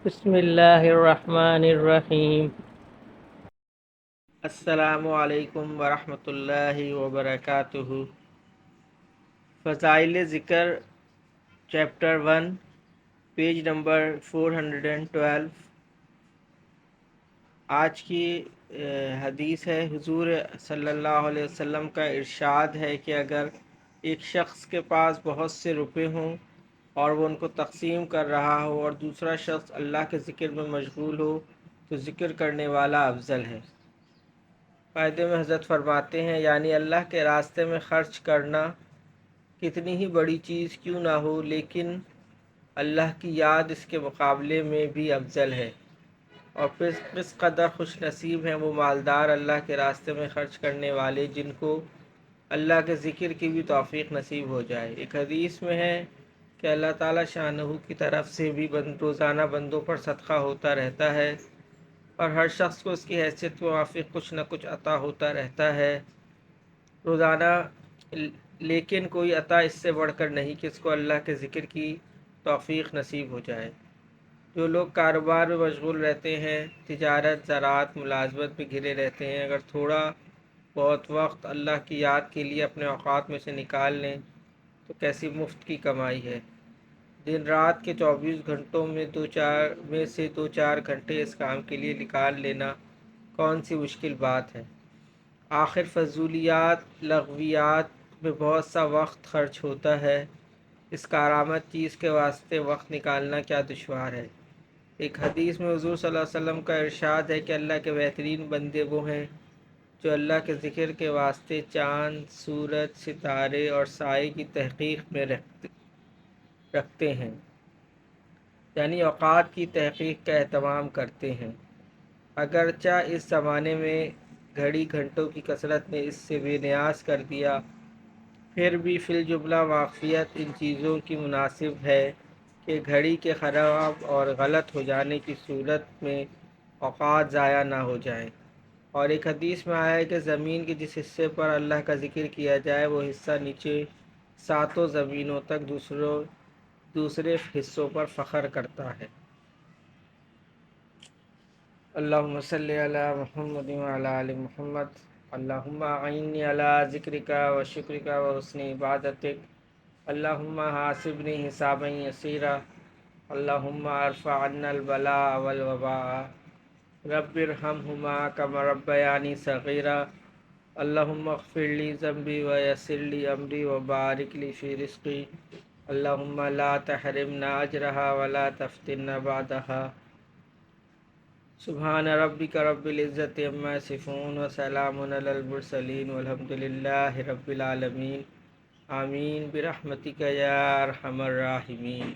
بسم اللہ الرحمن الرحیم۔ السلام علیکم ورحمۃ اللہ وبرکاتہ۔ فضائل ذکر چیپٹر 1 پیج نمبر 412۔ آج کی حدیث ہے، حضور صلی اللہ علیہ وسلم کا ارشاد ہے کہ اگر ایک شخص کے پاس بہت سے روپے ہوں اور وہ ان کو تقسیم کر رہا ہو اور دوسرا شخص اللہ کے ذکر میں مشغول ہو تو ذکر کرنے والا افضل ہے۔ فائدے میں حضرت فرماتے ہیں، یعنی اللہ کے راستے میں خرچ کرنا کتنی ہی بڑی چیز کیوں نہ ہو، لیکن اللہ کی یاد اس کے مقابلے میں بھی افضل ہے، اور پھر کس قدر خوش نصیب ہیں وہ مالدار اللہ کے راستے میں خرچ کرنے والے جن کو اللہ کے ذکر کی بھی توفیق نصیب ہو جائے۔ ایک حدیث میں ہے کہ اللہ تعالیٰ شانہ کی طرف سے بھی روزانہ بندوں پر صدقہ ہوتا رہتا ہے، اور ہر شخص کو اس کی حیثیت کے موافق کچھ نہ کچھ عطا ہوتا رہتا ہے روزانہ، لیکن کوئی عطا اس سے بڑھ کر نہیں کہ اس کو اللہ کے ذکر کی توفیق نصیب ہو جائے۔ جو لوگ کاروبار میں مشغول رہتے ہیں، تجارت، زراعت، ملازمت میں گھرے رہتے ہیں، اگر تھوڑا بہت وقت اللہ کی یاد کے لیے اپنے اوقات میں سے نکال لیں تو کیسی مفت کی کمائی ہے۔ دن رات کے 24 گھنٹوں میں دو چار گھنٹے اس کام کے لیے نکال لینا کون سی مشکل بات ہے۔ آخر فضولیات، لغویات میں بہت سا وقت خرچ ہوتا ہے، اس کارآمد چیز کے واسطے وقت نکالنا کیا دشوار ہے۔ ایک حدیث میں حضور صلی اللہ علیہ وسلم کا ارشاد ہے کہ اللہ کے بہترین بندے وہ ہیں جو اللہ کے ذکر کے واسطے چاند، سورج، ستارے اور سائے کی تحقیق میں رکھتے ہیں، یعنی اوقات کی تحقیق کا اہتمام کرتے ہیں۔ اگرچہ اس زمانے میں گھڑی گھنٹوں کی کثرت نے اس سے بے نیاز کر دیا، پھر بھی فی الجملہ واقفیت ان چیزوں کی مناسب ہے کہ گھڑی کے خراب اور غلط ہو جانے کی صورت میں اوقات ضائع نہ ہو جائیں۔ اور ایک حدیث میں آیا ہے کہ زمین کے جس حصے پر اللہ کا ذکر کیا جائے وہ حصہ نیچے 7 زمینوں تک دوسرے حصوں پر فخر کرتا ہے۔ اللہم صلی علی محمد وعلی آل محمد۔ اللہم اعنی علی ذکرک و شکرک و حسن عبادتک۔ اللہم حاسبنی حسابا یسیرا۔ اللہم ارفع عنا البلاء والوباء۔ رب ارحمہما کما ربیانی صغیرا۔ اللہم اغفر لی ذنبی ویسر لی امری وبارک لی فی رزقی۔ اللہم لا تحرمنا اجرہا ولا تفتنا بعدہا۔ سبحان ربک رب العزت عما یصفون وسلام علی المرسلین والحمد للہ رب العالمین۔ آمین برحمتک یا ارحم الراحمین۔